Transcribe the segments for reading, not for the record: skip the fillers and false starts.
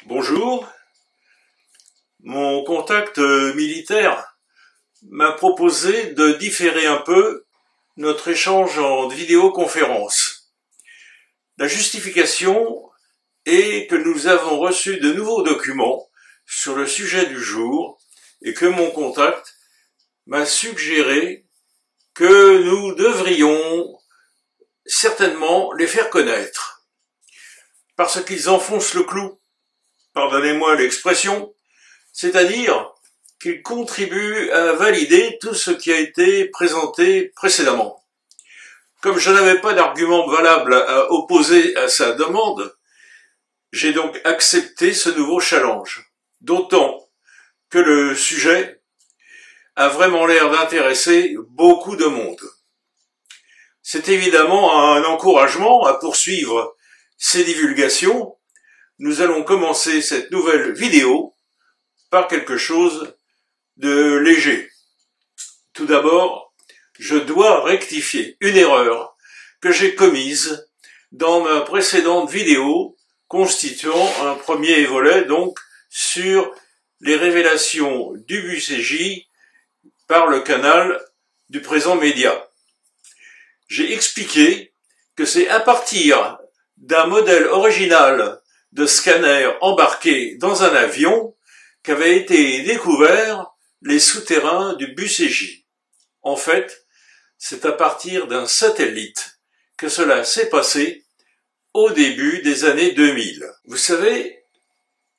Bonjour, mon contact militaire m'a proposé de différer un peu notre échange en vidéoconférence. La justification est que nous avons reçu de nouveaux documents sur le sujet du jour et que mon contact m'a suggéré que nous devrions certainement les faire connaître, parce qu'ils enfoncent le clou. Pardonnez-moi l'expression, c'est-à-dire qu'il contribue à valider tout ce qui a été présenté précédemment. Comme je n'avais pas d'argument valable à opposer à sa demande, j'ai donc accepté ce nouveau challenge, d'autant que le sujet a vraiment l'air d'intéresser beaucoup de monde. C'est évidemment un encouragement à poursuivre ces divulgations. Nous allons commencer cette nouvelle vidéo par quelque chose de léger. Tout d'abord, je dois rectifier une erreur que j'ai commise dans ma précédente vidéo constituant un premier volet donc sur les révélations du BUCJ par le canal du présent média. J'ai expliqué que c'est à partir d'un modèle original de scanner embarqué dans un avion qu'avaient été découverts les souterrains du BUCJ. En fait, c'est à partir d'un satellite que cela s'est passé au début des années 2000. Vous savez,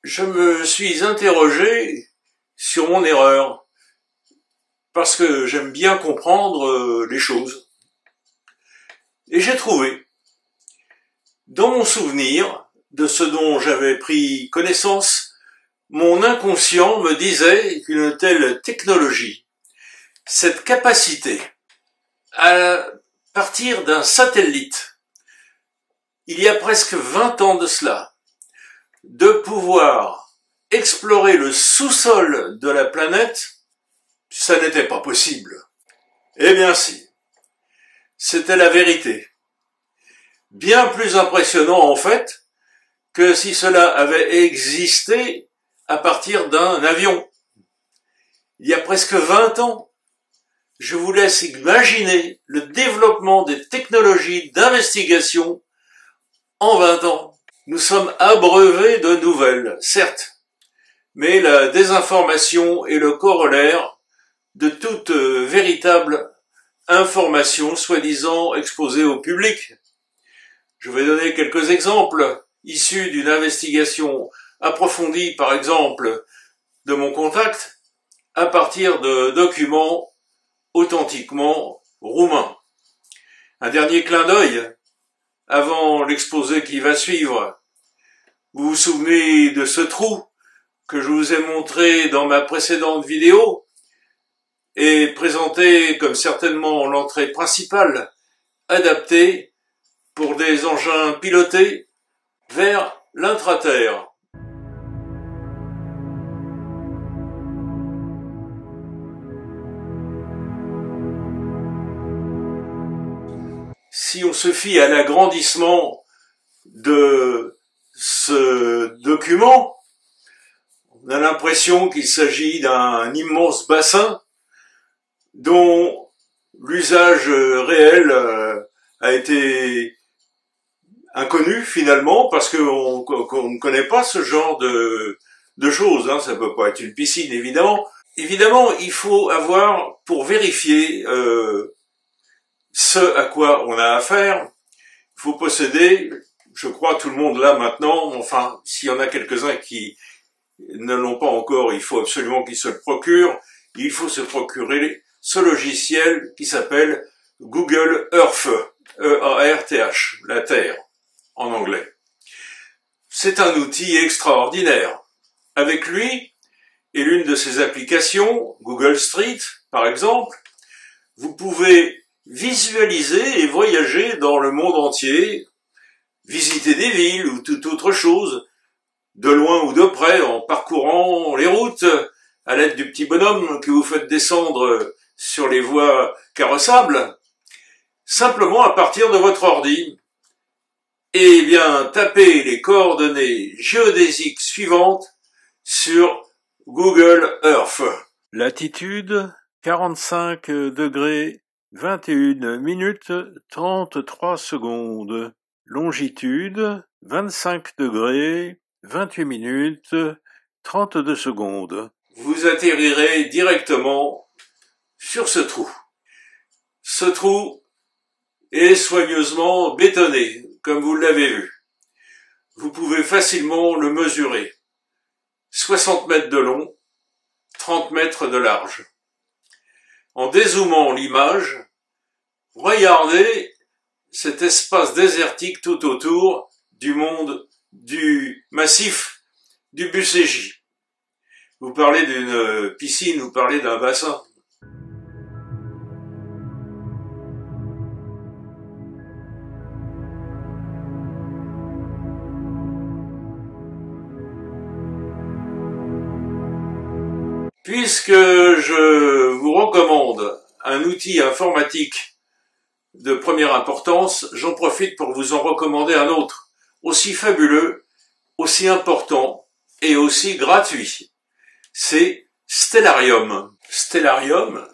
je me suis interrogé sur mon erreur, parce que j'aime bien comprendre les choses. Et j'ai trouvé, dans mon souvenir, de ce dont j'avais pris connaissance, mon inconscient me disait qu'une telle technologie, cette capacité, à partir d'un satellite, il y a presque 20 ans de cela, de pouvoir explorer le sous-sol de la planète, ça n'était pas possible. Eh bien si, c'était la vérité. Bien plus impressionnant en fait, que si cela avait existé à partir d'un avion. Il y a presque 20 ans, je vous laisse imaginer le développement des technologies d'investigation en 20 ans. Nous sommes abreuvés de nouvelles, certes, mais la désinformation est le corollaire de toute véritable information soi-disant exposée au public. Je vais donner quelques exemples issus d'une investigation approfondie, par exemple, de mon contact, à partir de documents authentiquement roumains. Un dernier clin d'œil, avant l'exposé qui va suivre. Vous vous souvenez de ce trou que je vous ai montré dans ma précédente vidéo et présenté comme certainement l'entrée principale, adaptée pour des engins pilotés vers l'intraterre. Si on se fie à l'agrandissement de ce document, on a l'impression qu'il s'agit d'un immense bassin dont l'usage réel a été inconnu finalement, parce qu'on ne connaît pas ce genre de choses. Hein. Ça peut pas être une piscine, évidemment. Évidemment, il faut avoir, pour vérifier ce à quoi on a affaire, il faut posséder, je crois tout le monde là maintenant, enfin, s'il y en a quelques-uns qui ne l'ont pas encore, il faut absolument qu'ils se le procurent. Il faut se procurer ce logiciel qui s'appelle Google Earth, E-A-R-T-H, la Terre, en anglais. C'est un outil extraordinaire. Avec lui, et l'une de ses applications, Google Street, par exemple, vous pouvez visualiser et voyager dans le monde entier, visiter des villes ou toute autre chose, de loin ou de près, en parcourant les routes, à l'aide du petit bonhomme que vous faites descendre sur les voies carrossables, simplement à partir de votre ordi. Et bien, tapez les coordonnées géodésiques suivantes sur Google Earth. Latitude 45 degrés 21 minutes 33 secondes. Longitude 25 degrés 28 minutes 32 secondes. Vous atterrirez directement sur ce trou. Ce trou est soigneusement bétonné, comme vous l'avez vu. Vous pouvez facilement le mesurer. 60 mètres de long, 30 mètres de large. En dézoomant l'image, regardez cet espace désertique tout autour du monde du massif du Bucégy. Vous parlez d'une piscine, vous parlez d'un bassin. Puisque je vous recommande un outil informatique de première importance, j'en profite pour vous en recommander un autre, aussi fabuleux, aussi important et aussi gratuit. C'est Stellarium. Stellarium,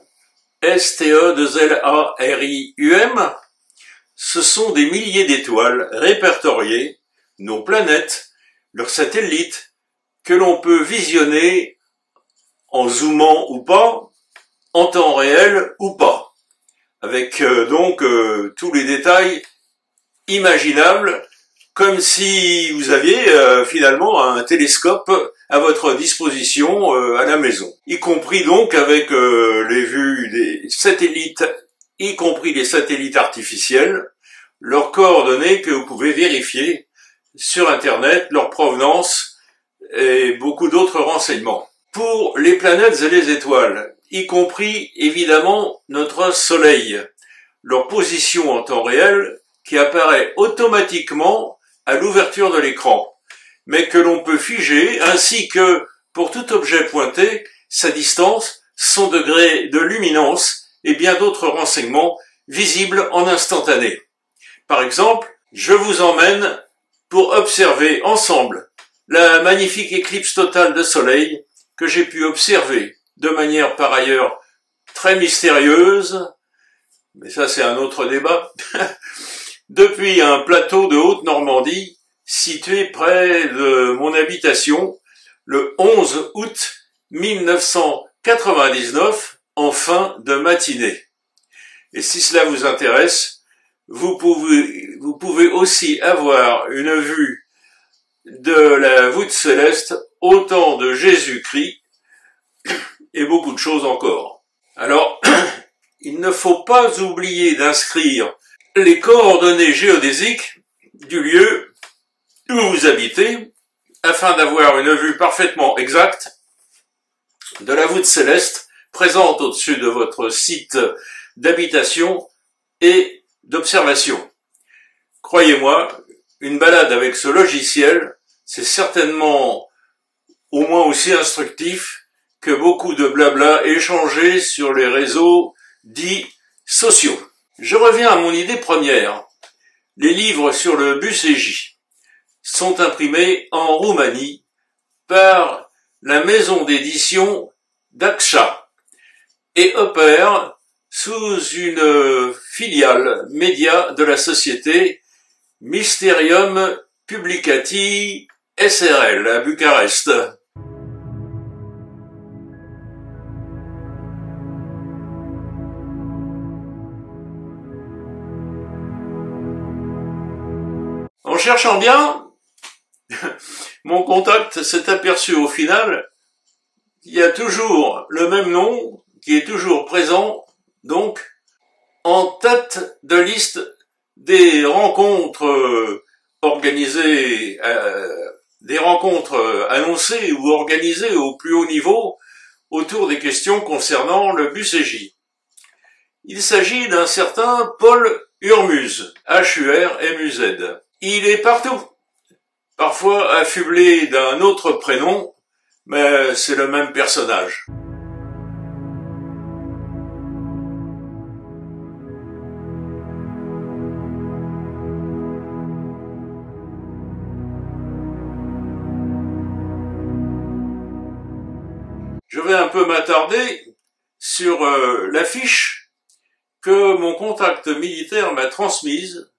S-T-E-2-L-A-R-I-U-M, ce sont des milliers d'étoiles répertoriées, nos planètes, leurs satellites, que l'on peut visionner en zoomant ou pas, en temps réel ou pas, avec donc tous les détails imaginables, comme si vous aviez finalement un télescope à votre disposition à la maison, y compris donc avec les vues des satellites, y compris les satellites artificiels, leurs coordonnées que vous pouvez vérifier sur Internet, leur provenance et beaucoup d'autres renseignements. Pour les planètes et les étoiles, y compris évidemment notre Soleil, leur position en temps réel qui apparaît automatiquement à l'ouverture de l'écran, mais que l'on peut figer, ainsi que pour tout objet pointé, sa distance, son degré de luminance et bien d'autres renseignements visibles en instantané. Par exemple, je vous emmène pour observer ensemble la magnifique éclipse totale de Soleil que j'ai pu observer de manière par ailleurs très mystérieuse, mais ça c'est un autre débat, depuis un plateau de Haute-Normandie situé près de mon habitation le 11 août 1999 en fin de matinée. Et si cela vous intéresse, vous pouvez aussi avoir une vue de la voûte céleste au temps de Jésus-Christ et beaucoup de choses encore. Alors, il ne faut pas oublier d'inscrire les coordonnées géodésiques du lieu où vous habitez afin d'avoir une vue parfaitement exacte de la voûte céleste présente au-dessus de votre site d'habitation et d'observation. Croyez-moi, une balade avec ce logiciel, c'est certainement au moins aussi instructif que beaucoup de blabla échangé sur les réseaux dits sociaux. Je reviens à mon idée première. Les livres sur le Bucégy sont imprimés en Roumanie par la maison d'édition Daksha et opèrent sous une filiale média de la société Mysterium Publicati SRL à Bucarest. En cherchant bien, mon contact s'est aperçu au final qu'il y a toujours le même nom qui est toujours présent, donc en tête de liste des rencontres organisées, des rencontres annoncées ou organisées au plus haut niveau autour des questions concernant le Bucégy. Il s'agit d'un certain Paul Hurmuz, H-U-R-M-U-Z. Il est partout, parfois affublé d'un autre prénom, mais c'est le même personnage. Je vais un peu m'attarder sur l'affiche que mon contact militaire m'a transmise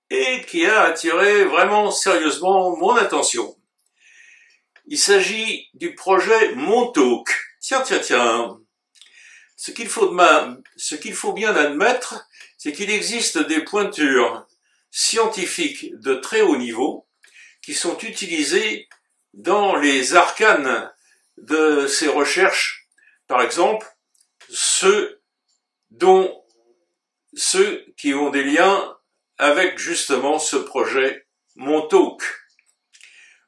et qui a attiré vraiment sérieusement mon attention. Il s'agit du projet Montauk. Tiens. Ce qu'il faut bien admettre, c'est qu'il existe des pointures scientifiques de très haut niveau qui sont utilisées dans les arcanes de ces recherches, par exemple ceux qui ont des liens avec justement ce projet Montauk.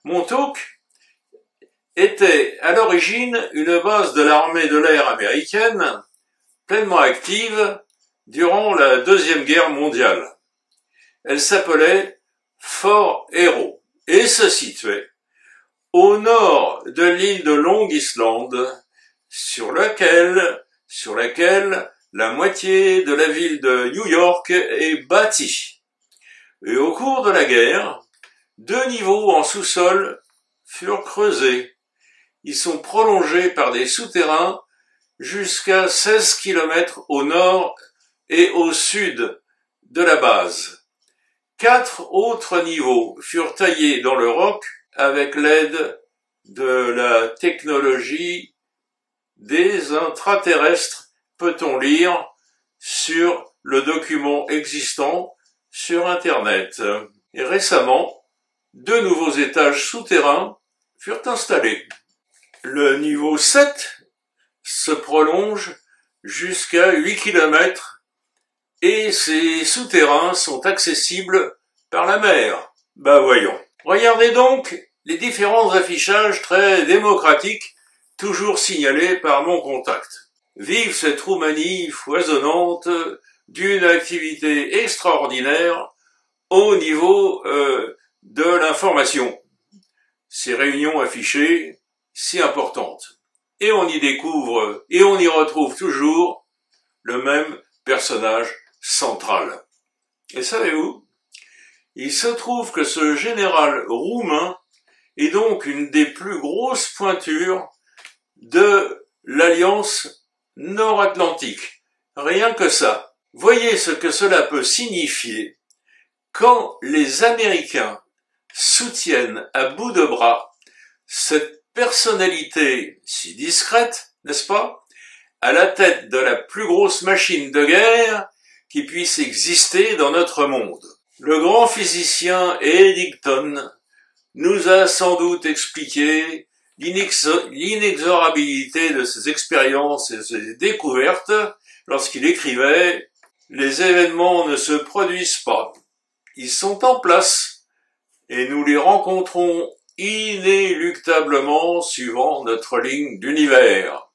Montauk était à l'origine une base de l'armée de l'air américaine pleinement active durant la Deuxième Guerre mondiale. Elle s'appelait Fort Héros et se situait au nord de l'île de Long Island, sur laquelle la moitié de la ville de New York est bâtie. Et au cours de la guerre, 2 niveaux en sous-sol furent creusés. Ils sont prolongés par des souterrains jusqu'à 16 km au nord et au sud de la base. 4 autres niveaux furent taillés dans le roc avec l'aide de la technologie des intraterrestres, peut-on lire sur le document existant sur Internet. Et récemment, 2 nouveaux étages souterrains furent installés. Le niveau 7 se prolonge jusqu'à 8 km et ces souterrains sont accessibles par la mer. Voyons. Regardez donc les différents affichages très démocratiques toujours signalés par mon contact. Vive cette Roumanie foisonnante d'une activité extraordinaire au niveau de l'information. Ces réunions affichées, si importantes. Et on y découvre, et on y retrouve toujours le même personnage central. Et savez-vous, il se trouve que ce général roumain est donc une des plus grosses pointures de l'Alliance Nord-Atlantique. Rien que ça. Voyez ce que cela peut signifier quand les Américains soutiennent à bout de bras cette personnalité si discrète, n'est-ce pas, à la tête de la plus grosse machine de guerre qui puisse exister dans notre monde. Le grand physicien Eddington nous a sans doute expliqué l'inexorabilité de ses expériences et de ses découvertes lorsqu'il écrivait « Les événements ne se produisent pas, ils sont en place et nous les rencontrons inéluctablement suivant notre ligne d'univers. »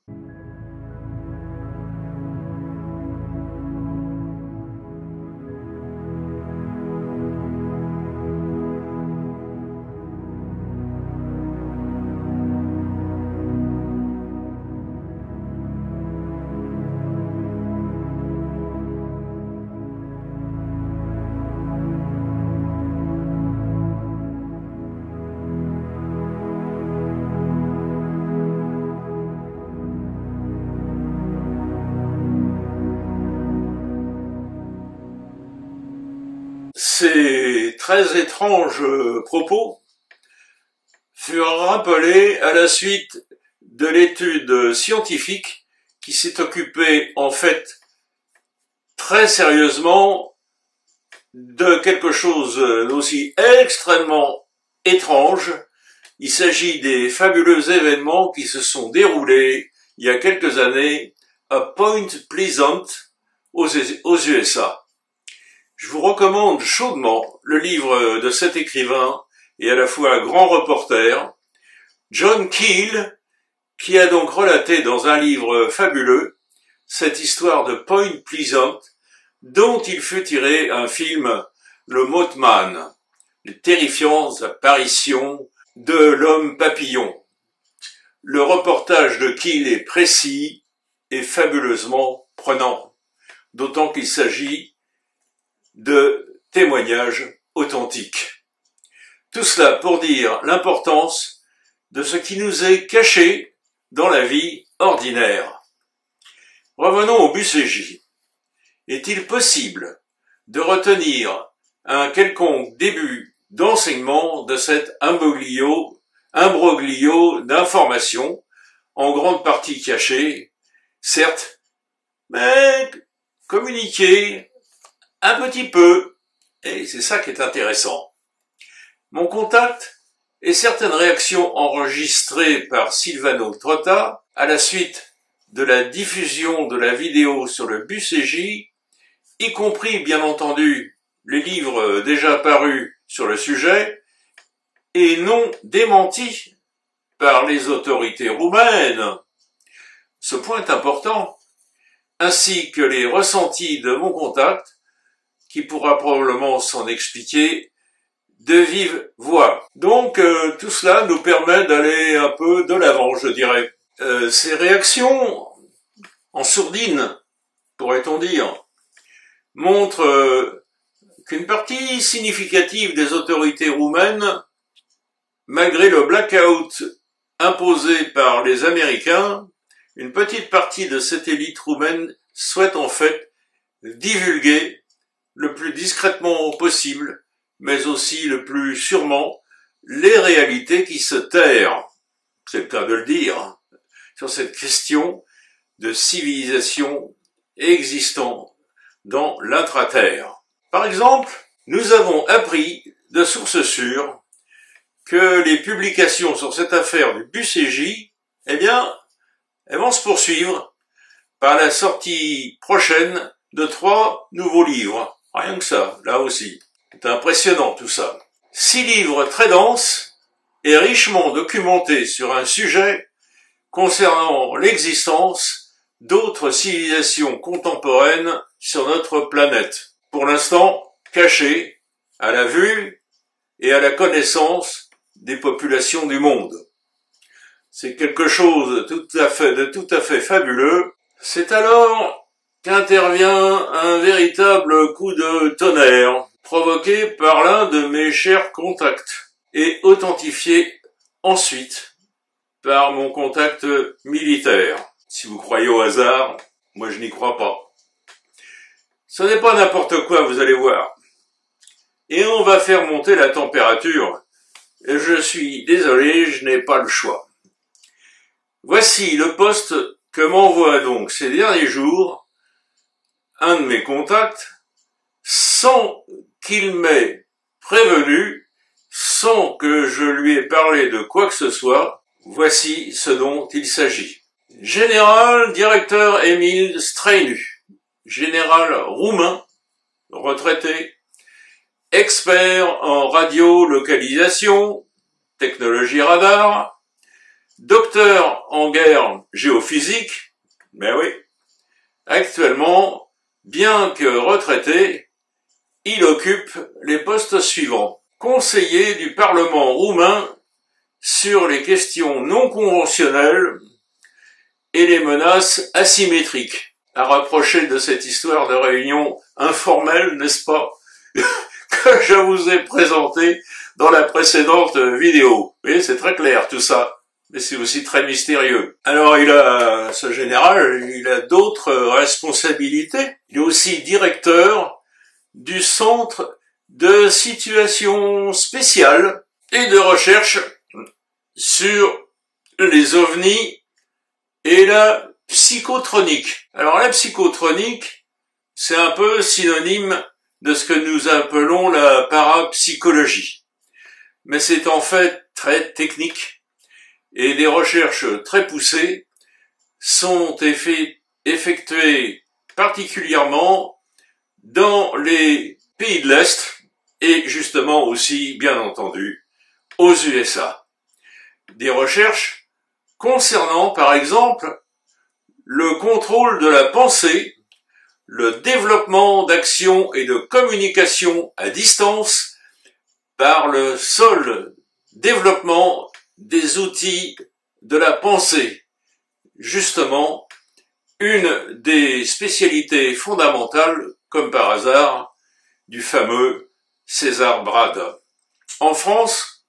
Ces très étranges propos furent rappelés à la suite de l'étude scientifique qui s'est occupée en fait très sérieusement de quelque chose d'aussi extrêmement étrange. Il s'agit des fabuleux événements qui se sont déroulés il y a quelques années à Point Pleasant aux USA. Je vous recommande chaudement le livre de cet écrivain et à la fois grand reporter, John Keel, qui a donc relaté dans un livre fabuleux cette histoire de Point Pleasant, dont il fut tiré un film, Le Mothman, les terrifiantes apparitions de l'homme papillon. Le reportage de Keel est précis et fabuleusement prenant, d'autant qu'il s'agit de témoignages authentiques. Tout cela pour dire l'importance de ce qui nous est caché dans la vie ordinaire. Revenons au BUCJ. Est-il possible de retenir un quelconque début d'enseignement de cet imbroglio d'informations, en grande partie cachées, certes, mais communiquées un petit peu, et c'est ça qui est intéressant. Mon contact et certaines réactions enregistrées par Silvano Trotta à la suite de la diffusion de la vidéo sur le BUCJ, y compris bien entendu les livres déjà parus sur le sujet, et non démentis par les autorités roumaines. Ce point est important, ainsi que les ressentis de mon contact, qui pourra probablement s'en expliquer de vive voix. Donc tout cela nous permet d'aller un peu de l'avant, je dirais. Ces réactions en sourdine, pourrait-on dire, montrent qu'une partie significative des autorités roumaines, malgré le blackout imposé par les Américains, une petite partie de cette élite roumaine souhaite en fait divulguer le plus discrètement possible, mais aussi le plus sûrement, les réalités qui se tairent, c'est le cas de le dire, sur cette question de civilisation existant dans l'intraterre. Par exemple, nous avons appris de sources sûres que les publications sur cette affaire du BUCJ, eh bien, elles vont se poursuivre par la sortie prochaine de 3 nouveaux livres. Rien que ça, là aussi. C'est impressionnant tout ça. 6 livres très denses et richement documentés sur un sujet concernant l'existence d'autres civilisations contemporaines sur notre planète. Pour l'instant, cachées à la vue et à la connaissance des populations du monde. C'est quelque chose de tout à fait fabuleux. C'est alors qu'intervient un véritable coup de tonnerre, provoqué par l'un de mes chers contacts, et authentifié ensuite par mon contact militaire. Si vous croyez au hasard, moi je n'y crois pas. Ce n'est pas n'importe quoi, vous allez voir. Et on va faire monter la température. Et je suis désolé, je n'ai pas le choix. Voici le post que m'envoie donc ces derniers jours un de mes contacts, sans qu'il m'ait prévenu, sans que je lui ai parlé de quoi que ce soit. Voici ce dont il s'agit. Général directeur Emil Strainu, général roumain, retraité, expert en radiolocalisation, technologie radar, docteur en guerre géophysique, mais oui, actuellement, bien que retraité, il occupe les postes suivants. Conseiller du Parlement roumain sur les questions non conventionnelles et les menaces asymétriques. À rapprocher de cette histoire de réunion informelle, n'est-ce pas, que je vous ai présenté dans la précédente vidéo. Vous voyez, c'est très clair tout ça, mais c'est aussi très mystérieux. Alors ce général, il a d'autres responsabilités. Il est aussi directeur du centre de situations spéciales et de recherche sur les ovnis et la psychotronique. Alors la psychotronique, c'est un peu synonyme de ce que nous appelons la parapsychologie. Mais c'est en fait très technique et des recherches très poussées sont effectuées particulièrement dans les pays de l'Est et justement aussi, bien entendu, aux USA. Des recherches concernant, par exemple, le contrôle de la pensée, le développement d'actions et de communication à distance par le seul développement des outils de la pensée. Justement, une des spécialités fondamentales, comme par hasard, du fameux César Brad. En France,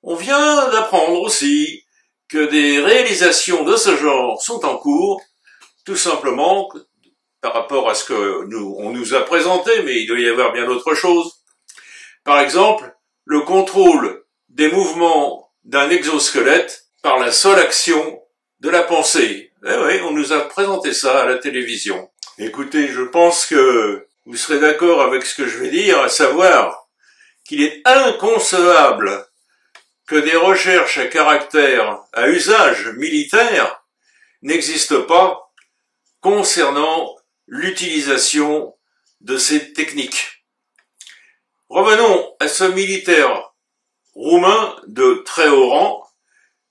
on vient d'apprendre aussi que des réalisations de ce genre sont en cours, tout simplement par rapport à ce que on nous a présenté, mais il doit y avoir bien d'autres choses. Par exemple, le contrôle des mouvements d'un exosquelette par la seule action de la pensée. Eh oui, on nous a présenté ça à la télévision. Écoutez, je pense que vous serez d'accord avec ce que je vais dire, à savoir qu'il est inconcevable que des recherches à usage militaire n'existent pas concernant l'utilisation de ces techniques. Revenons à ce militaire roumain de très haut rang,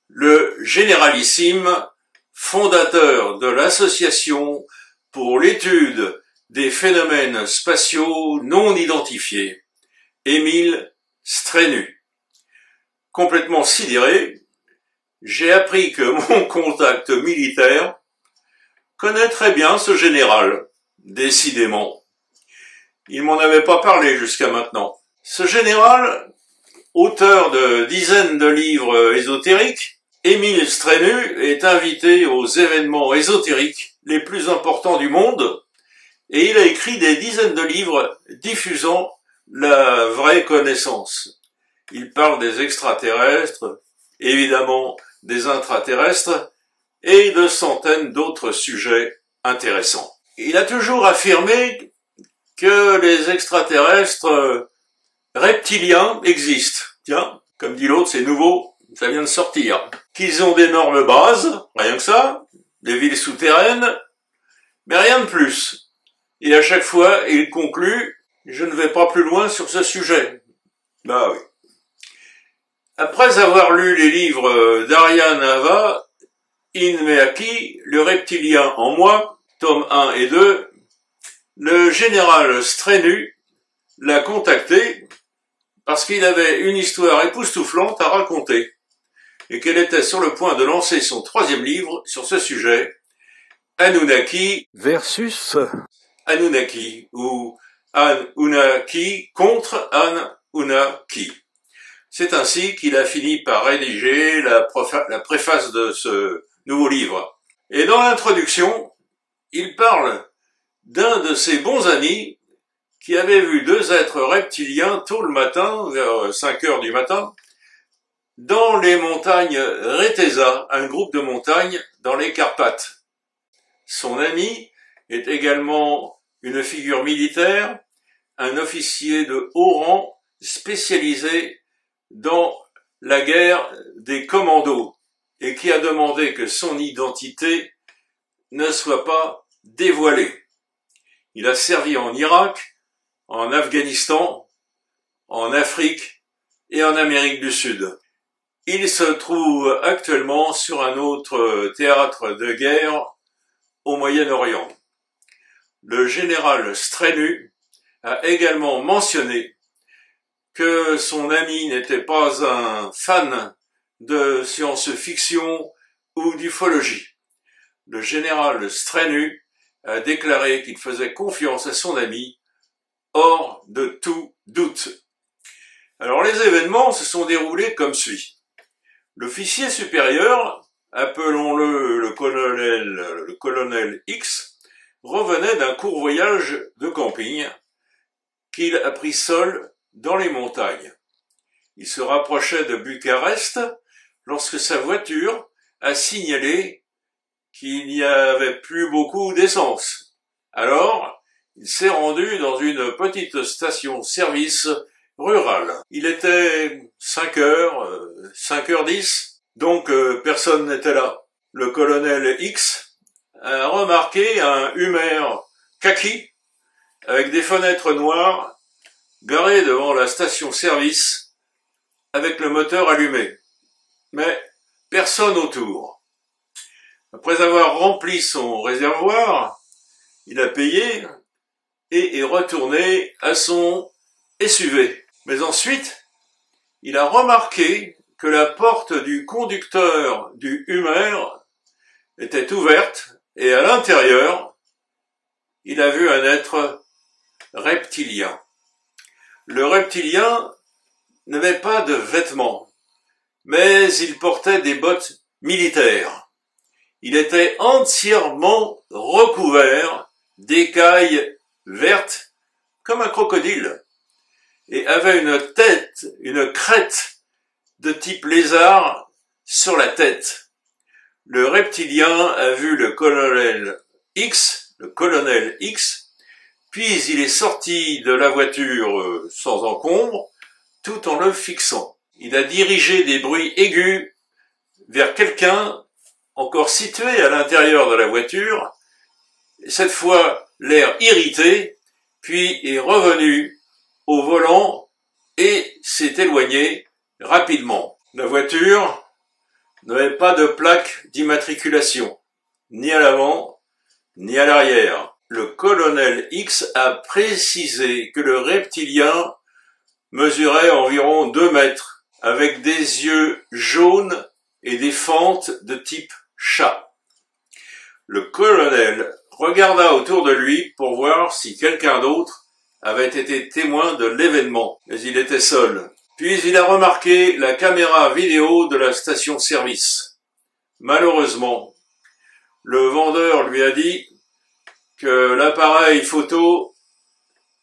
le généralissime, fondateur de l'Association pour l'étude des phénomènes spatiaux non identifiés, Emil Strenu. Complètement sidéré, j'ai appris que mon contact militaire connaît très bien ce général, décidément. Il m'en avait pas parlé jusqu'à maintenant. Ce général, auteur de dizaines de livres ésotériques, Emil Strenu est invité aux événements ésotériques les plus importants du monde et il a écrit des dizaines de livres diffusant la vraie connaissance. Il parle des extraterrestres, évidemment des intraterrestres et de centaines d'autres sujets intéressants. Il a toujours affirmé que les extraterrestres reptiliens existent. Tiens, comme dit l'autre, c'est nouveau, ça vient de sortir. Qu'ils ont d'énormes bases, rien que ça, des villes souterraines, mais rien de plus. Et à chaque fois, il conclut, je ne vais pas plus loin sur ce sujet. Bah oui. Après avoir lu les livres d'Arya Nava, In Meaki, le reptilien en moi, tomes 1 et 2, le général Strenu l'a contacté parce qu'il avait une histoire époustouflante à raconter et qu'elle était sur le point de lancer son 3e livre sur ce sujet, Anunnaki versus Anunnaki, ou Anunnaki contre Anunnaki. C'est ainsi qu'il a fini par rédiger la préface de ce nouveau livre. Et dans l'introduction, il parle d'un de ses bons amis qui avait vu 2 êtres reptiliens tôt le matin, vers 5 heures du matin, dans les montagnes Reteza, un groupe de montagnes dans les Carpates. Son ami est également une figure militaire, un officier de haut rang spécialisé dans la guerre des commandos et qui a demandé que son identité ne soit pas dévoilée. Il a servi en Irak, en Afghanistan, en Afrique et en Amérique du Sud. Il se trouve actuellement sur un autre théâtre de guerre au Moyen-Orient. Le général Strenu a également mentionné que son ami n'était pas un fan de science-fiction ou d'ufologie. Le général Strenu a déclaré qu'il faisait confiance à son ami hors de tout doute. Alors les événements se sont déroulés comme suit. L'officier supérieur, appelons-le le colonel X, revenait d'un court voyage de camping qu'il a pris seul dans les montagnes. Il se rapprochait de Bucarest lorsque sa voiture a signalé qu'il n'y avait plus beaucoup d'essence. Alors, il s'est rendu dans une petite station-service rurale. Il était 5h10, donc personne n'était là. Le colonel X a remarqué un Hummer kaki avec des fenêtres noires garé devant la station-service avec le moteur allumé. Mais personne autour. Après avoir rempli son réservoir, il a payé et est retourné à son SUV. Mais ensuite, il a remarqué que la porte du conducteur du Hummer était ouverte et à l'intérieur, il a vu un être reptilien. Le reptilien n'avait pas de vêtements, mais il portait des bottes militaires. Il était entièrement recouvert d'écailles vertes comme un crocodile et avait une tête, une crête de type lézard sur la tête. Le reptilien a vu le colonel X, puis il est sorti de la voiture sans encombre, tout en le fixant. Il a dirigé des bruits aigus vers quelqu'un encore situé à l'intérieur de la voiture, cette fois l'air irrité, puis est revenu au volant et s'est éloigné rapidement. La voiture n'avait pas de plaque d'immatriculation, ni à l'avant, ni à l'arrière. Le colonel X a précisé que le reptilien mesurait environ 2 mètres, avec des yeux jaunes et des fentes de type chat. Le colonel regarda autour de lui pour voir si quelqu'un d'autre avait été témoin de l'événement, mais il était seul. Puis il a remarqué la caméra vidéo de la station-service. Malheureusement, le vendeur lui a dit que l'appareil photo,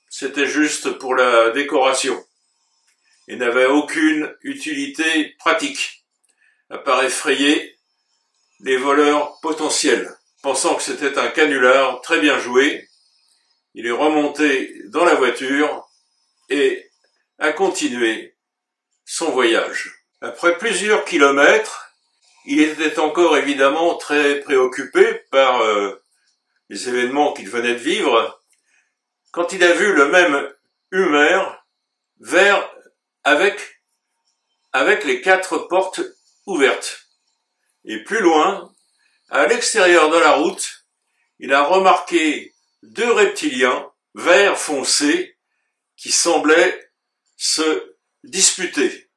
c'était juste pour la décoration et n'avait aucune utilité pratique, à part effrayer les voleurs potentiels. Pensant que c'était un canular très bien joué, il est remonté dans la voiture et a continué son voyage. Après plusieurs kilomètres, il était encore évidemment très préoccupé par les événements qu'il venait de vivre, quand il a vu le même Hummer vert avec les 4 portes ouvertes. Et plus loin, à l'extérieur de la route, il a remarqué 2 reptiliens vert foncé qui semblaient se disputer.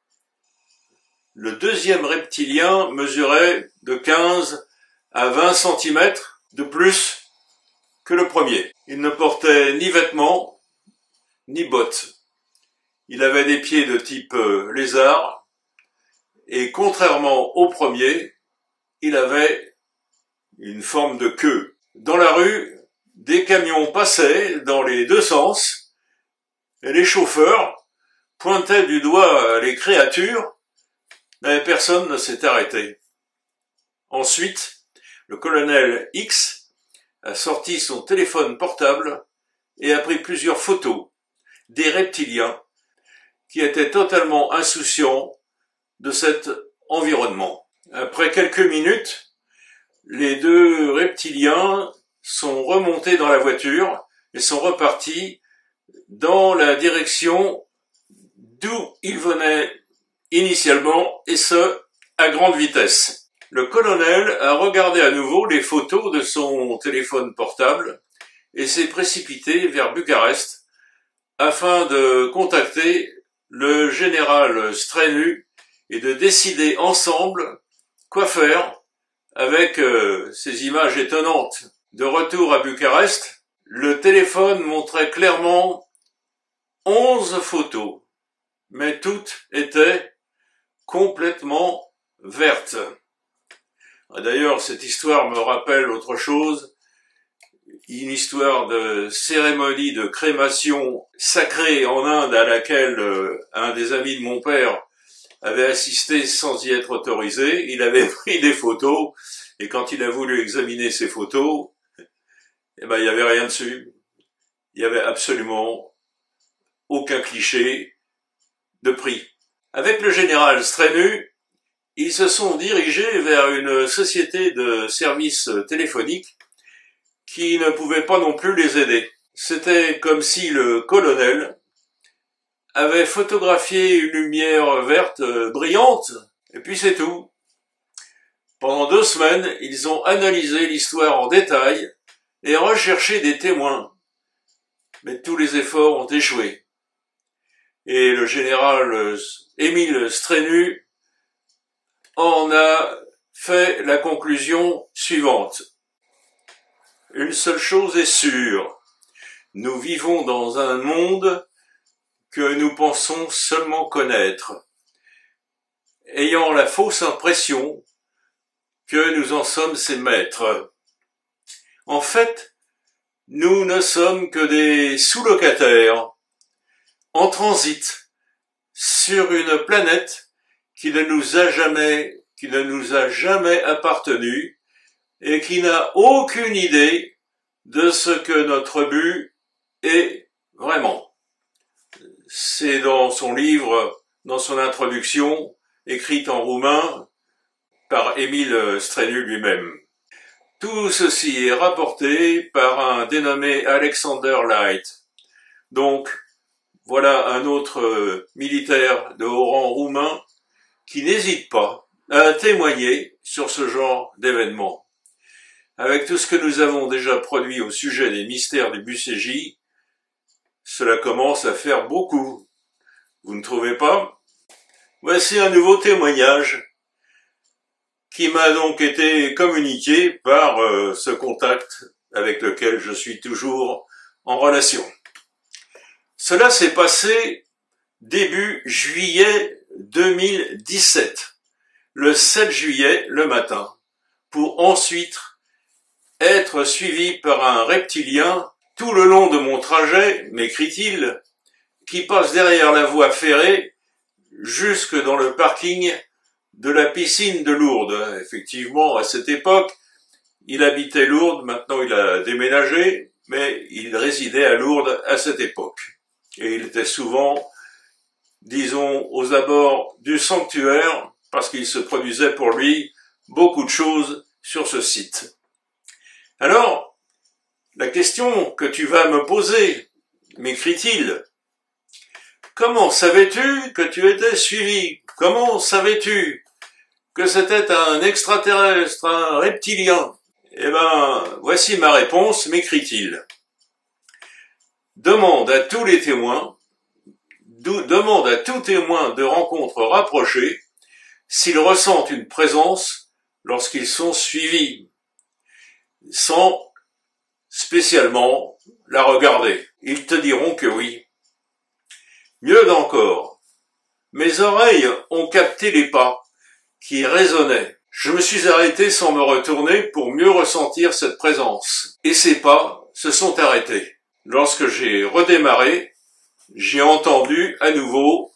Le deuxième reptilien mesurait de 15 à 20 cm de plus que le premier. Il ne portait ni vêtements, ni bottes. Il avait des pieds de type lézard, et contrairement au premier, il avait une forme de queue. Dans la rue, des camions passaient dans les 2 sens, et les chauffeurs pointaient du doigt les créatures, mais personne ne s'est arrêté. Ensuite, le colonel X a sorti son téléphone portable et a pris plusieurs photos des reptiliens qui étaient totalement insouciants de cet environnement. Après quelques minutes, les 2 reptiliens sont remontés dans la voiture et sont repartis dans la direction d'où ils venaient initialement, et ce, à grande vitesse. Le colonel a regardé à nouveau les photos de son téléphone portable et s'est précipité vers Bucarest afin de contacter le général Strenu et de décider ensemble quoi faire avec ces images étonnantes. De retour à Bucarest, le téléphone montrait clairement 11 photos, mais toutes étaient complètement vertes. D'ailleurs, cette histoire me rappelle autre chose, une histoire de cérémonie de crémation sacrée en Inde à laquelle un des amis de mon père avait assisté sans y être autorisé. Il avait pris des photos et quand il a voulu examiner ces photos, il n'y avait rien dessus. Il n'y avait absolument aucun cliché de prix. Avec le général Strenu, ils se sont dirigés vers une société de services téléphoniques qui ne pouvait pas non plus les aider. C'était comme si le colonel avait photographié une lumière verte brillante, et puis c'est tout. Pendant 2 semaines, ils ont analysé l'histoire en détail et recherché des témoins. Mais tous les efforts ont échoué. Et le général Émile Strénu en a fait la conclusion suivante. Une seule chose est sûre, nous vivons dans un monde que nous pensons seulement connaître, ayant la fausse impression que nous en sommes ses maîtres. En fait, nous ne sommes que des sous-locataires, en transit, sur une planète qui ne nous a jamais appartenu et qui n'a aucune idée de ce que notre but est vraiment. C'est dans son livre, dans son introduction, écrite en roumain par Émile Strénu lui-même. Tout ceci est rapporté par un dénommé Alexander Light. Donc, voilà un autre militaire de haut rang roumain qui n'hésite pas à témoigner sur ce genre d'événements. Avec tout ce que nous avons déjà produit au sujet des mystères du BUCJ, cela commence à faire beaucoup. Vous ne trouvez pas? Voici un nouveau témoignage qui m'a donc été communiqué par ce contact avec lequel je suis toujours en relation. Cela s'est passé début juillet 2017, le 7 juillet le matin, pour ensuite être suivi par un reptilien tout le long de mon trajet, m'écrit-il, qui passe derrière la voie ferrée jusque dans le parking de la piscine de Lourdes. Effectivement, à cette époque, il habitait Lourdes, maintenant il a déménagé, mais il résidait à Lourdes à cette époque. Et il était souvent, disons, aux abords du sanctuaire, parce qu'il se produisait pour lui beaucoup de choses sur ce site. Alors, la question que tu vas me poser, m'écrit-il, comment savais-tu que tu étais suivi? Comment savais-tu que c'était un extraterrestre, un reptilien? Eh ben, voici ma réponse, m'écrit-il. Demande à tous les témoins, demande à tout témoin de rencontres rapprochées s'ils ressentent une présence lorsqu'ils sont suivis, sans spécialement la regarder. Ils te diront que oui. Mieux encore, mes oreilles ont capté les pas qui résonnaient. Je me suis arrêté sans me retourner pour mieux ressentir cette présence. Et ces pas se sont arrêtés. Lorsque j'ai redémarré, j'ai entendu à nouveau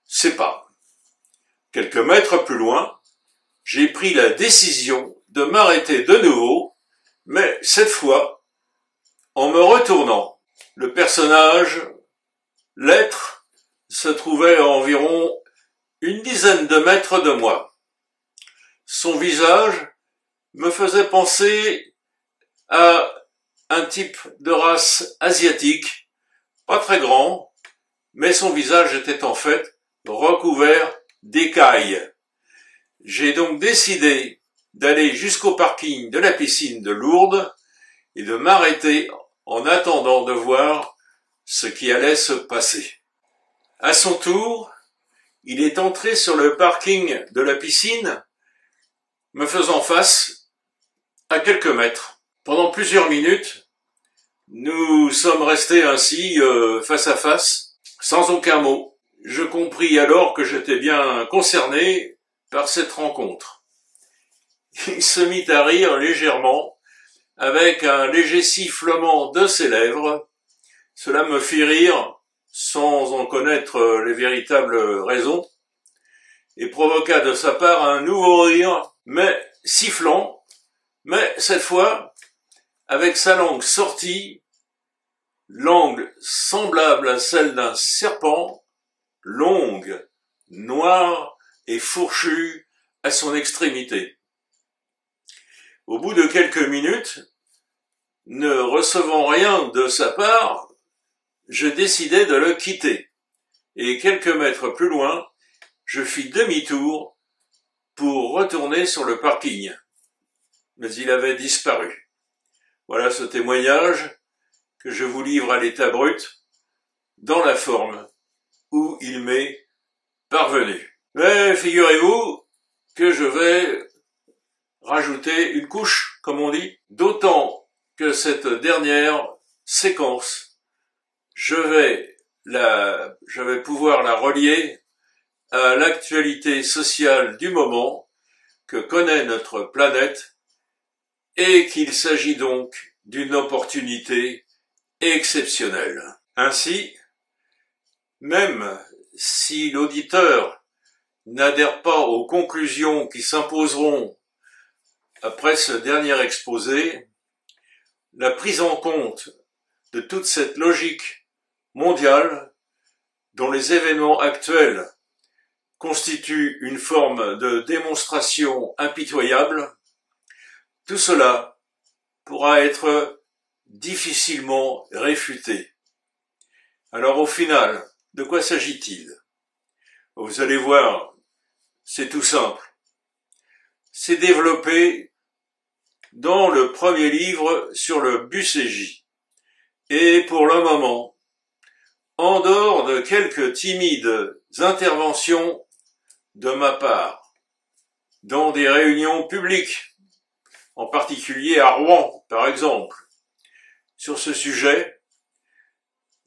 ces pas. Quelques mètres plus loin, j'ai pris la décision de m'arrêter de nouveau, mais cette fois, en me retournant. Le personnage, l'être, se trouvait à environ une dizaine de mètres de moi. Son visage me faisait penser à un type de race asiatique, pas très grand, mais son visage était en fait recouvert d'écailles. J'ai donc décidé d'aller jusqu'au parking de la piscine de Lourdes et de m'arrêter en attendant de voir ce qui allait se passer. À son tour, il est entré sur le parking de la piscine, me faisant face à quelques mètres. Pendant plusieurs minutes, nous sommes restés ainsi face à face, sans aucun mot. Je compris alors que j'étais bien concerné par cette rencontre. Il se mit à rire légèrement, avec un léger sifflement de ses lèvres. Cela me fit rire, sans en connaître les véritables raisons, et provoqua de sa part un nouveau rire, mais sifflant, mais cette fois, avec sa langue sortie, langue semblable à celle d'un serpent, longue, noire et fourchue à son extrémité. Au bout de quelques minutes, ne recevant rien de sa part, je décidai de le quitter, et quelques mètres plus loin, je fis demi-tour pour retourner sur le parking. Mais il avait disparu. Voilà ce témoignage que je vous livre à l'état brut, dans la forme où il m'est parvenu. Mais figurez-vous que je vais rajouter une couche, comme on dit, d'autant que cette dernière séquence, je vais pouvoir la relier à l'actualité sociale du moment que connaît notre planète et qu'il s'agit donc d'une opportunité exceptionnelle. Ainsi, même si l'auditeur n'adhère pas aux conclusions qui s'imposeront après ce dernier exposé, la prise en compte de toute cette logique mondiale dont les événements actuels constituent une forme de démonstration impitoyable, tout cela pourra être difficilement réfuté. Alors au final, de quoi s'agit-il? Vous allez voir, c'est tout simple. C'est développé dans le premier livre sur le BUCJ. Et pour le moment, en dehors de quelques timides interventions de ma part, dans des réunions publiques, en particulier à Rouen, par exemple, sur ce sujet,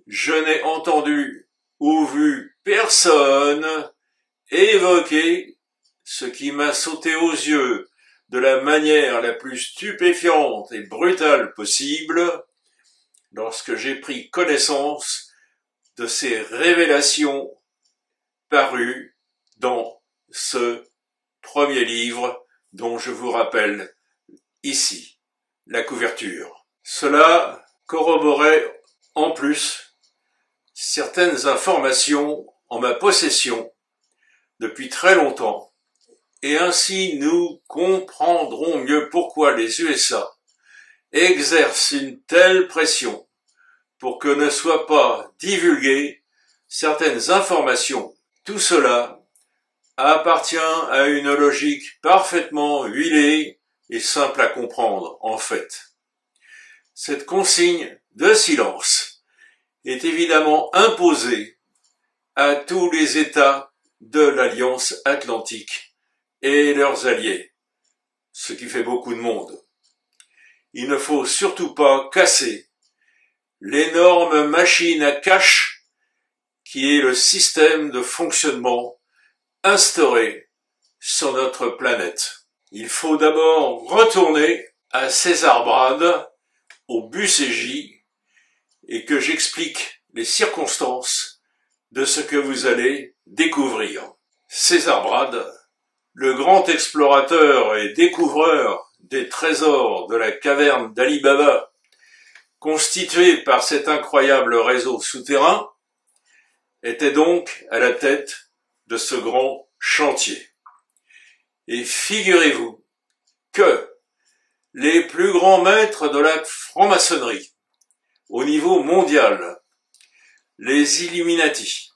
je n'ai entendu ou vu personne évoquer ce qui m'a sauté aux yeux de la manière la plus stupéfiante et brutale possible lorsque j'ai pris connaissance de ces révélations parues dans ce premier livre dont je vous rappelle ici la couverture. Cela corroborait en plus certaines informations en ma possession depuis très longtemps, et ainsi nous comprendrons mieux pourquoi les USA exercent une telle pression pour que ne soient pas divulguées certaines informations. Tout cela appartient à une logique parfaitement huilée et simple à comprendre, en fait. Cette consigne de silence est évidemment imposée à tous les États de l'Alliance Atlantique et leurs alliés, ce qui fait beaucoup de monde. Il ne faut surtout pas casser l'énorme machine à cash qui est le système de fonctionnement instauré sur notre planète. Il faut d'abord retourner à César Brad, au BUCJ, et que j'explique les circonstances de ce que vous allez découvrir. César Brad, le grand explorateur et découvreur des trésors de la caverne d'Ali Baba, constitué par cet incroyable réseau souterrain, était donc à la tête de ce grand chantier. Et figurez-vous que les plus grands maîtres de la franc-maçonnerie au niveau mondial, les Illuminati,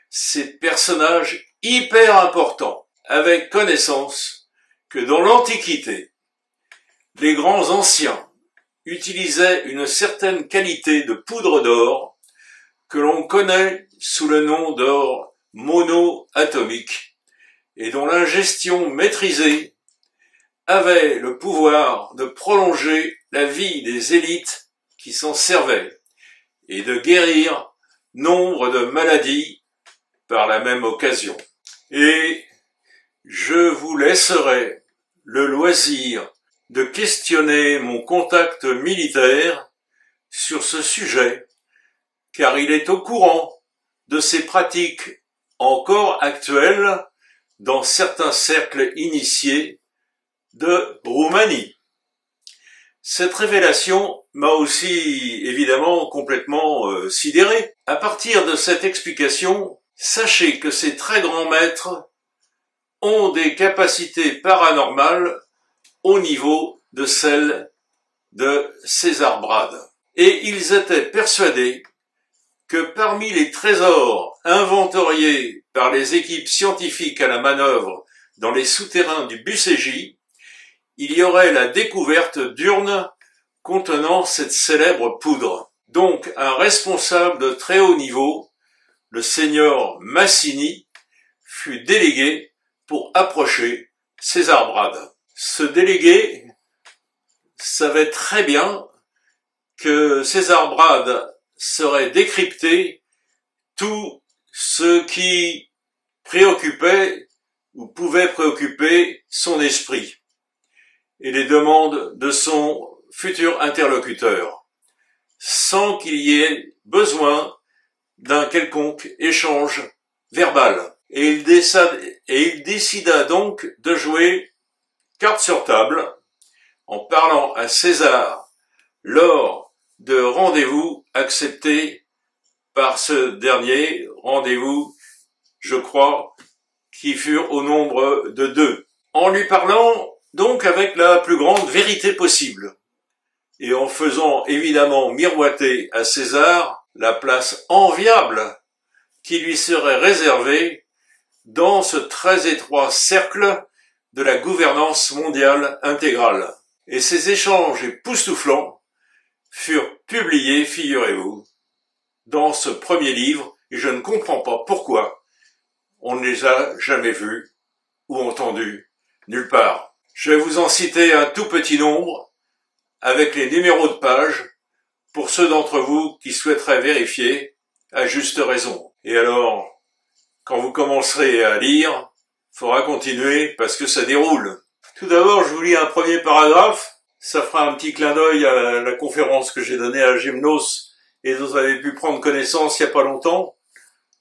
ces personnages hyper importants, avaient connaissance que dans l'Antiquité, les grands anciens utilisaient une certaine qualité de poudre d'or que l'on connaît sous le nom d'or monoatomique et dont l'ingestion maîtrisée avait le pouvoir de prolonger la vie des élites qui s'en servaient et de guérir nombre de maladies par la même occasion. Et je vous laisserai le loisir de questionner mon contact militaire sur ce sujet, car il est au courant de ces pratiques encore actuelles dans certains cercles initiés de Roumanie. Cette révélation m'a aussi évidemment complètement sidéré. À partir de cette explication, sachez que ces très grands maîtres ont des capacités paranormales au niveau de celles de César Brad. Et ils étaient persuadés que parmi les trésors inventoriés par les équipes scientifiques à la manœuvre dans les souterrains du BUCJ, il y aurait la découverte d'urnes contenant cette célèbre poudre. Donc un responsable de très haut niveau, le seigneur Massini, fut délégué pour approcher César Brade. Ce délégué savait très bien que César Brade saurait décrypter tout ce qui préoccupait ou pouvait préoccuper son esprit et les demandes de son futur interlocuteur, sans qu'il y ait besoin d'un quelconque échange verbal. Et il décida donc de jouer carte sur table en parlant à César lors de rendez-vous acceptés par ce dernier, rendez-vous, je crois, qui furent au nombre de 2. En lui parlant donc avec la plus grande vérité possible, et en faisant évidemment miroiter à César la place enviable qui lui serait réservée dans ce très étroit cercle de la gouvernance mondiale intégrale. Et ces échanges époustouflants furent publiés, figurez-vous, dans ce premier livre, et je ne comprends pas pourquoi on ne les a jamais vus ou entendus nulle part. Je vais vous en citer un tout petit nombre, avec les numéros de page, pour ceux d'entre vous qui souhaiteraient vérifier à juste raison. Et alors, quand vous commencerez à lire, il faudra continuer parce que ça déroule. Tout d'abord, je vous lis un premier paragraphe. Ça fera un petit clin d'œil à la conférence que j'ai donnée à Gymnos et dont vous avez pu prendre connaissance il n'y a pas longtemps.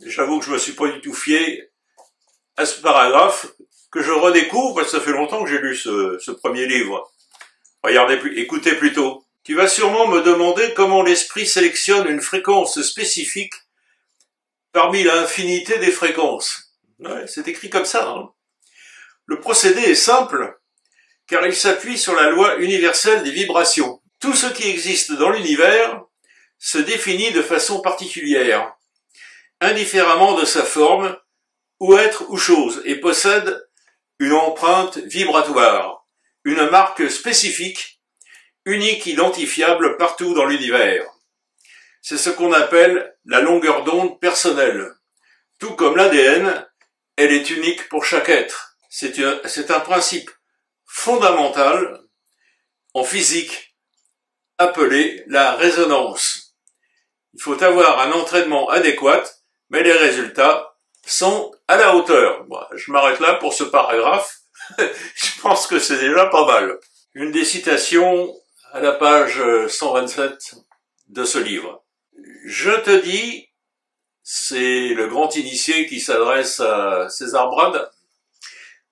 J'avoue que je me suis pas du tout fié à ce paragraphe que je redécouvre parce que ça fait longtemps que j'ai lu ce premier livre. Écoutez plutôt. Tu vas sûrement me demander comment l'esprit sélectionne une fréquence spécifique parmi l'infinité des fréquences. Ouais, c'est écrit comme ça, hein. Le procédé est simple, car il s'appuie sur la loi universelle des vibrations. Tout ce qui existe dans l'univers se définit de façon particulière, indifféremment de sa forme, ou être ou chose, et possède une empreinte vibratoire, une marque spécifique, unique, identifiable partout dans l'univers. C'est ce qu'on appelle la longueur d'onde personnelle. Tout comme l'ADN, elle est unique pour chaque être. C'est un principe fondamental en physique appelé la résonance. Il faut avoir un entraînement adéquat, mais les résultats sont à la hauteur. Bon, je m'arrête là pour ce paragraphe. Je pense que c'est déjà pas mal. Une des citations à la page 127 de ce livre. Je te dis, c'est le grand initié qui s'adresse à César Brade,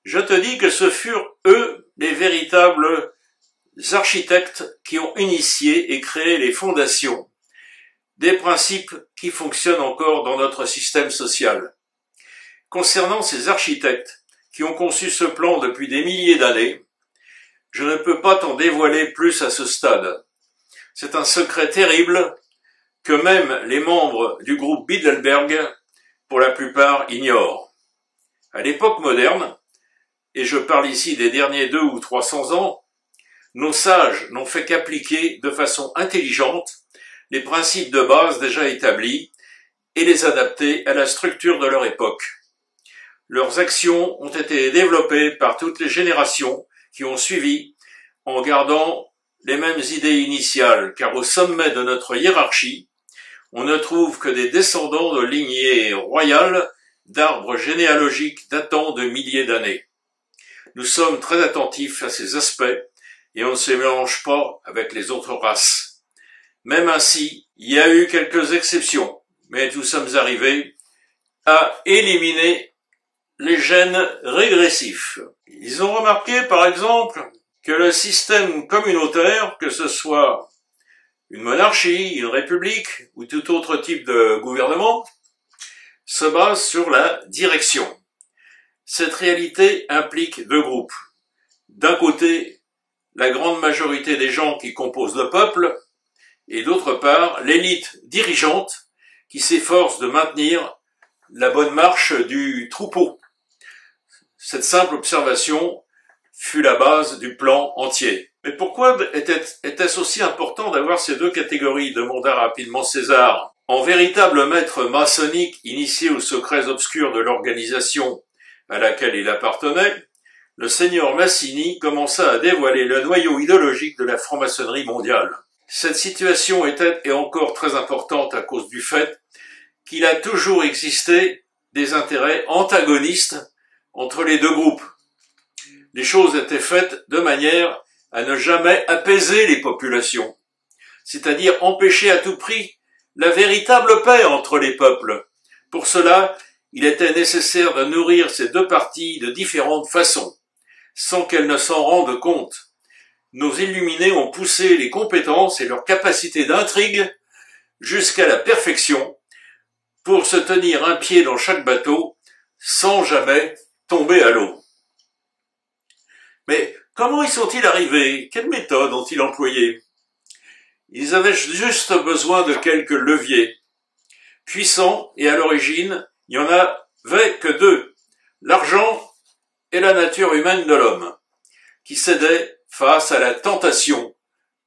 je te dis que ce furent eux les véritables architectes qui ont initié et créé les fondations des principes qui fonctionnent encore dans notre système social. Concernant ces architectes qui ont conçu ce plan depuis des milliers d'années, je ne peux pas t'en dévoiler plus à ce stade. C'est un secret terrible que même les membres du groupe Bilderberg, pour la plupart, ignorent. À l'époque moderne, et je parle ici des derniers 200 ou 300 ans, nos sages n'ont fait qu'appliquer de façon intelligente les principes de base déjà établis et les adapter à la structure de leur époque. Leurs actions ont été développées par toutes les générations qui ont suivi en gardant les mêmes idées initiales, car au sommet de notre hiérarchie, on ne trouve que des descendants de lignées royales d'arbres généalogiques datant de milliers d'années. Nous sommes très attentifs à ces aspects et on ne se mélange pas avec les autres races. Même ainsi, il y a eu quelques exceptions, mais nous sommes arrivés à éliminer les gènes régressifs. Ils ont remarqué, par exemple, que le système communautaire, que ce soit une monarchie, une république ou tout autre type de gouvernement, se base sur la direction. Cette réalité implique 2 groupes. D'un côté, la grande majorité des gens qui composent le peuple, et d'autre part, l'élite dirigeante qui s'efforce de maintenir la bonne marche du troupeau. Cette simple observation fut la base du plan entier. Mais pourquoi était-ce aussi important d'avoir ces deux catégories, demanda rapidement César. En véritable maître maçonnique initié aux secrets obscurs de l'organisation à laquelle il appartenait, le seigneur Massini commença à dévoiler le noyau idéologique de la franc-maçonnerie mondiale. Cette situation est encore très importante à cause du fait qu'il a toujours existé des intérêts antagonistes entre les deux groupes. Les choses étaient faites de manière à ne jamais apaiser les populations, c'est-à-dire empêcher à tout prix la véritable paix entre les peuples. Pour cela, il était nécessaire de nourrir ces deux parties de différentes façons, sans qu'elles ne s'en rendent compte. Nos illuminés ont poussé les compétences et leur capacité d'intrigue jusqu'à la perfection pour se tenir un pied dans chaque bateau sans jamais tomber à l'eau. Mais comment y sont-ils arrivés? Quelle méthode ont-ils employée? Ils avaient juste besoin de quelques leviers puissants et à l'origine, il n'y en avait que deux, l'argent et la nature humaine de l'homme, qui cédait face à la tentation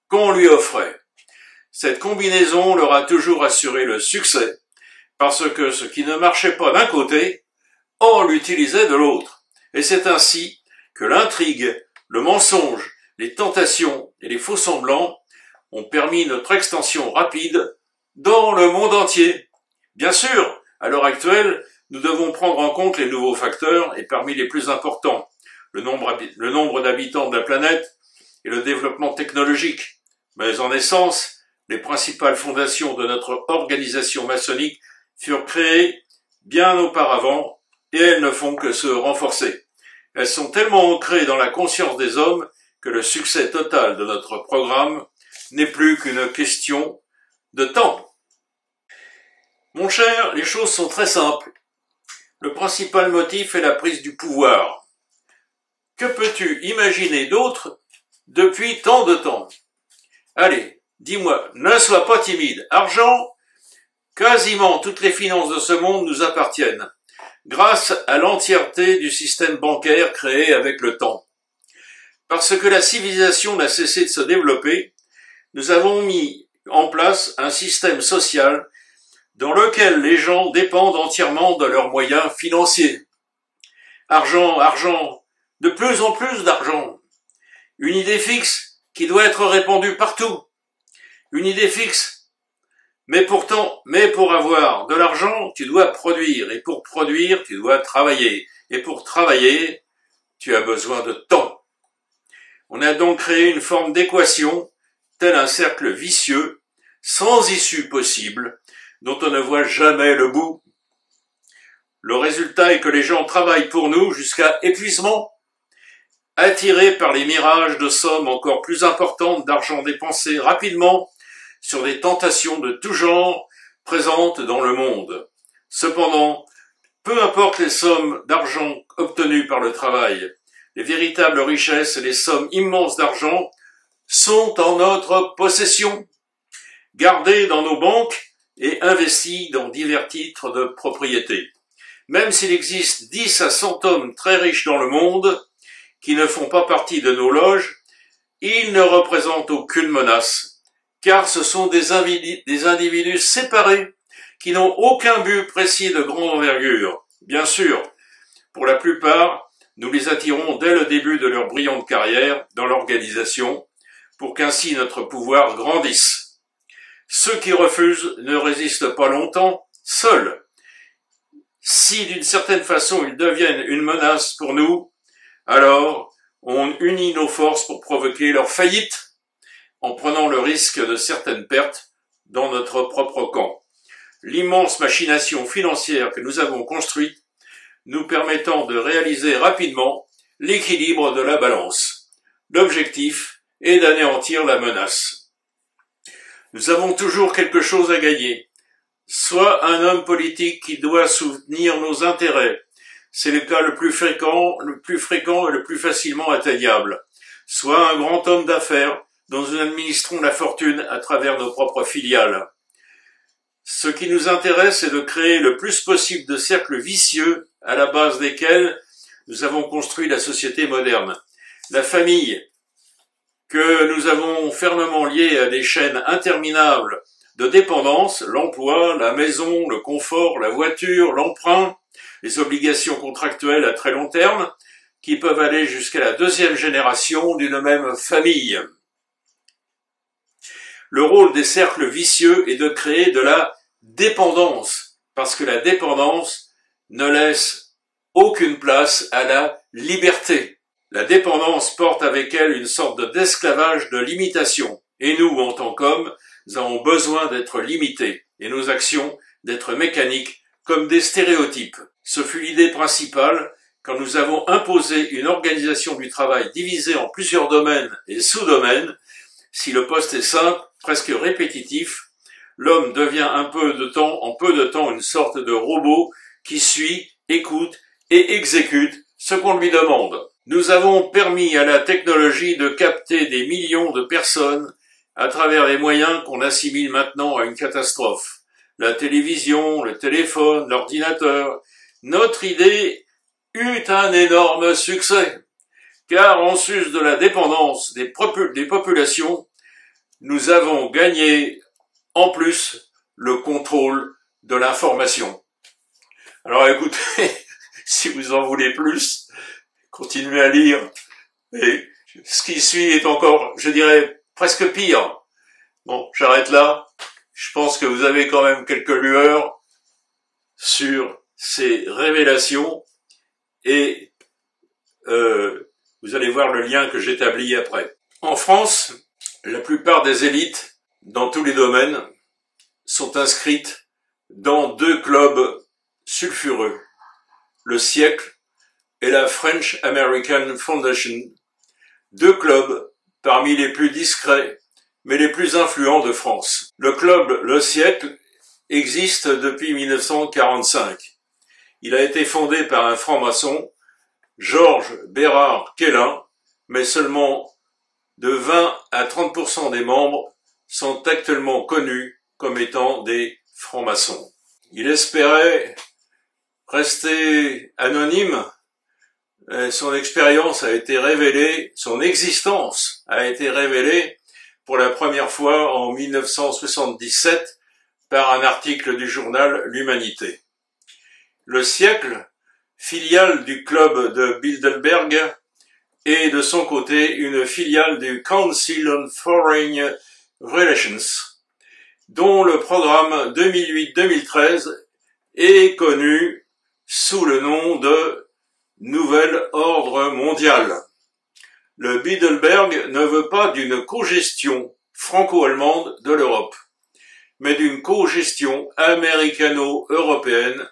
qu'on lui offrait. Cette combinaison leur a toujours assuré le succès, parce que ce qui ne marchait pas d'un côté, on l'utilisait de l'autre. Et c'est ainsi que l'intrigue, le mensonge, les tentations et les faux-semblants ont permis notre extension rapide dans le monde entier. Bien sûr, à l'heure actuelle, nous devons prendre en compte les nouveaux facteurs et parmi les plus importants, le nombre d'habitants de la planète et le développement technologique. Mais en essence, les principales fondations de notre organisation maçonnique furent créées bien auparavant et elles ne font que se renforcer. Elles sont tellement ancrées dans la conscience des hommes que le succès total de notre programme n'est plus qu'une question de temps. Mon cher, les choses sont très simples. Le principal motif est la prise du pouvoir. Que peux-tu imaginer d'autre depuis tant de temps? Allez, dis-moi, ne sois pas timide. Argent, quasiment toutes les finances de ce monde nous appartiennent, grâce à l'entièreté du système bancaire créé avec le temps. Parce que la civilisation n'a cessé de se développer, nous avons mis en place un système social dans lequel les gens dépendent entièrement de leurs moyens financiers. Argent, argent, de plus en plus d'argent. Une idée fixe qui doit être répandue partout. Une idée fixe. Mais pour avoir de l'argent, tu dois produire. Et pour produire, tu dois travailler. Et pour travailler, tu as besoin de temps. On a donc créé une forme d'équation, tel un cercle vicieux, sans issue possible, dont on ne voit jamais le bout. Le résultat est que les gens travaillent pour nous jusqu'à épuisement, attirés par les mirages de sommes encore plus importantes d'argent dépensé rapidement sur des tentations de tout genre présentes dans le monde. Cependant, peu importe les sommes d'argent obtenues par le travail, les véritables richesses et les sommes immenses d'argent sont en notre possession, gardées dans nos banques et investis dans divers titres de propriété. Même s'il existe 10 à 100 hommes très riches dans le monde, qui ne font pas partie de nos loges, ils ne représentent aucune menace, car ce sont des individus séparés, qui n'ont aucun but précis de grande envergure. Bien sûr, pour la plupart, nous les attirons dès le début de leur brillante carrière dans l'organisation, pour qu'ainsi notre pouvoir grandisse. Ceux qui refusent ne résistent pas longtemps, seuls. Si d'une certaine façon ils deviennent une menace pour nous, alors on unit nos forces pour provoquer leur faillite, en prenant le risque de certaines pertes dans notre propre camp. L'immense machination financière que nous avons construite nous permettant de réaliser rapidement l'équilibre de la balance. L'objectif est d'anéantir la menace. Nous avons toujours quelque chose à gagner. Soit un homme politique qui doit soutenir nos intérêts. C'est le cas le plus fréquent et le plus facilement atteignable. Soit un grand homme d'affaires dont nous administrons la fortune à travers nos propres filiales. Ce qui nous intéresse est de créer le plus possible de cercles vicieux à la base desquels nous avons construit la société moderne. La famille, que nous avons fermement liée à des chaînes interminables de dépendance, l'emploi, la maison, le confort, la voiture, l'emprunt, les obligations contractuelles à très long terme, qui peuvent aller jusqu'à la deuxième génération d'une même famille. Le rôle des cercles vicieux est de créer de la dépendance, parce que la dépendance ne laisse aucune place à la liberté. La dépendance porte avec elle une sorte d'esclavage de limitation, et nous, en tant qu'hommes, nous avons besoin d'être limités, et nos actions d'être mécaniques, comme des stéréotypes. Ce fut l'idée principale quand nous avons imposé une organisation du travail divisée en plusieurs domaines et sous-domaines. Si le poste est simple, presque répétitif, l'homme devient en peu de temps une sorte de robot qui suit, écoute et exécute ce qu'on lui demande. Nous avons permis à la technologie de capter des millions de personnes à travers les moyens qu'on assimile maintenant à une catastrophe. La télévision, le téléphone, l'ordinateur. Notre idée eut un énorme succès, car en sus de la dépendance des populations, nous avons gagné en plus le contrôle de l'information. Alors écoutez, si vous en voulez plus, continuez à lire, et ce qui suit est encore, je dirais, presque pire. Bon, j'arrête là. Je pense que vous avez quand même quelques lueurs sur ces révélations et vous allez voir le lien que j'établis après. En France, la plupart des élites, dans tous les domaines, sont inscrites dans deux clubs sulfureux, le Siècle et la French American Foundation, deux clubs parmi les plus discrets mais les plus influents de France. Le club Le Siècle existe depuis 1945. Il a été fondé par un franc-maçon, Georges Bérard Quélin, mais seulement de 20 à 30% des membres sont actuellement connus comme étant des francs-maçons. Il espérait rester anonyme. Son expérience a été révélée, son existence a été révélée pour la première fois en 1977 par un article du journal L'Humanité. Le Siècle, filiale du club de Bilderberg, est de son côté une filiale du Council on Foreign Relations, dont le programme 2008-2013 est connu sous le nom de Nouvel Ordre Mondial. Le Bilderberg ne veut pas d'une cogestion franco-allemande de l'Europe, mais d'une cogestion américano-européenne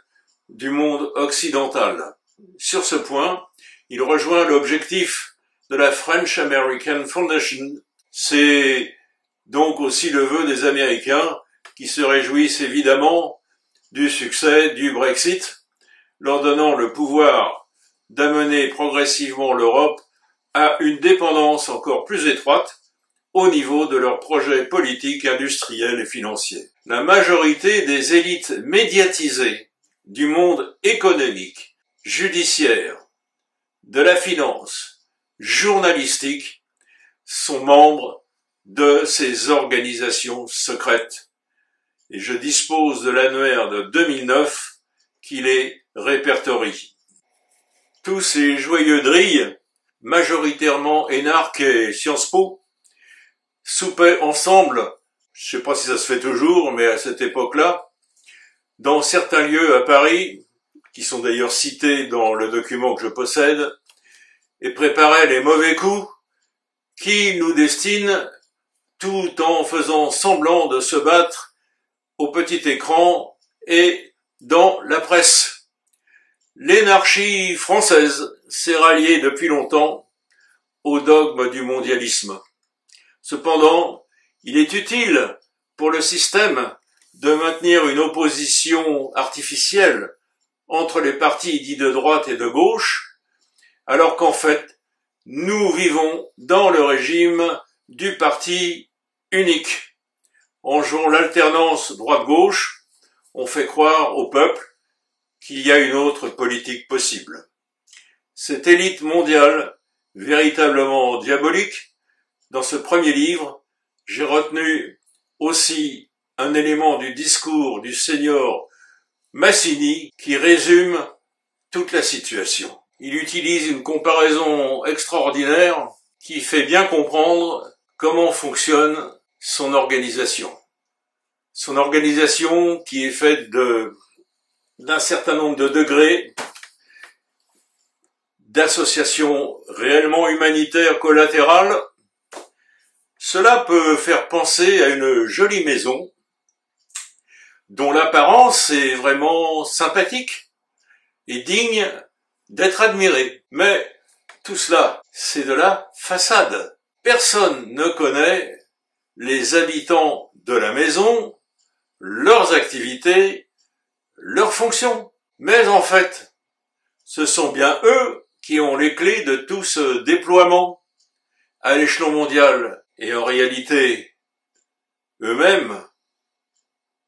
du monde occidental. Sur ce point, il rejoint l'objectif de la French American Foundation. C'est donc aussi le vœu des Américains qui se réjouissent évidemment du succès du Brexit, leur donnant le pouvoir d'amener progressivement l'Europe à une dépendance encore plus étroite au niveau de leurs projets politiques, industriels et financiers. La majorité des élites médiatisées du monde économique, judiciaire, de la finance, journalistique, sont membres de ces organisations secrètes. Et je dispose de l'annuaire de 2009 qui les répertorie. Tous ces joyeux drilles, majoritairement énarques et Sciences Po, soupaient ensemble, je ne sais pas si ça se fait toujours, mais à cette époque-là, dans certains lieux à Paris, qui sont d'ailleurs cités dans le document que je possède, et préparaient les mauvais coups qui nous destinent, tout en faisant semblant de se battre au petit écran et dans la presse. L'énarchie française s'est ralliée depuis longtemps au dogme du mondialisme. Cependant, il est utile pour le système de maintenir une opposition artificielle entre les partis dits de droite et de gauche, alors qu'en fait, nous vivons dans le régime du parti unique. En jouant l'alternance droite-gauche, on fait croire au peuple qu'il y a une autre politique possible. cette élite mondiale, véritablement diabolique. Dans ce premier livre, j'ai retenu aussi un élément du discours du seigneur Massini qui résume toute la situation. Il utilise une comparaison extraordinaire qui fait bien comprendre comment fonctionne son organisation. Son organisation qui est faite d'un certain nombre de degrés d'associations réellement humanitaires collatérales. Cela peut faire penser à une jolie maison dont l'apparence est vraiment sympathique et digne d'être admirée. Mais tout cela, c'est de la façade. Personne ne connaît les habitants de la maison, leurs activités, leurs fonctions. Mais en fait, ce sont bien eux qui ont les clés de tout ce déploiement à l'échelon mondial. Et en réalité, eux-mêmes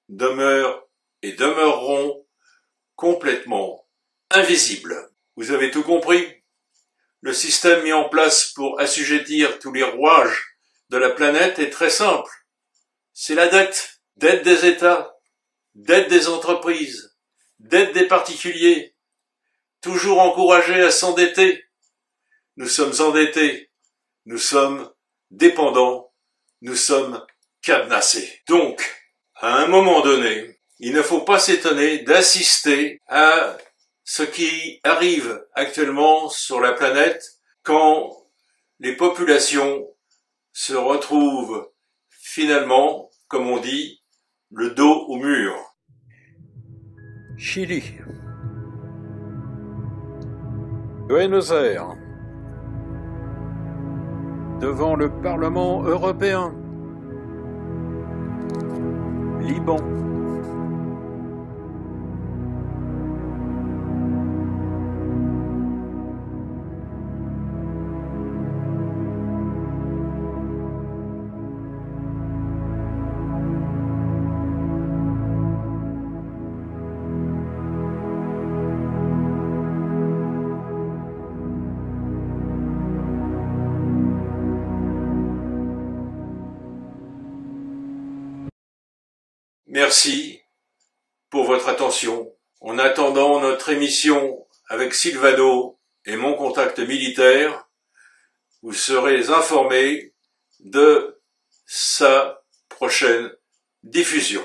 demeurent et demeureront complètement invisibles. Vous avez tout compris? Le système mis en place pour assujettir tous les rouages de la planète est très simple. C'est la dette. Dette des États, dette des entreprises, dette des particuliers, toujours encouragés à s'endetter. Nous sommes endettés, nous sommes dépendants, nous sommes cadenassés. Donc, à un moment donné, il ne faut pas s'étonner d'assister à ce qui arrive actuellement sur la planète quand les populations se retrouvent finalement, comme on dit, le dos au mur. Chili. Buenos Aires. Devant le Parlement européen. Liban. Merci pour votre attention. En attendant notre émission avec Silvano et mon contact militaire, vous serez informés de sa prochaine diffusion.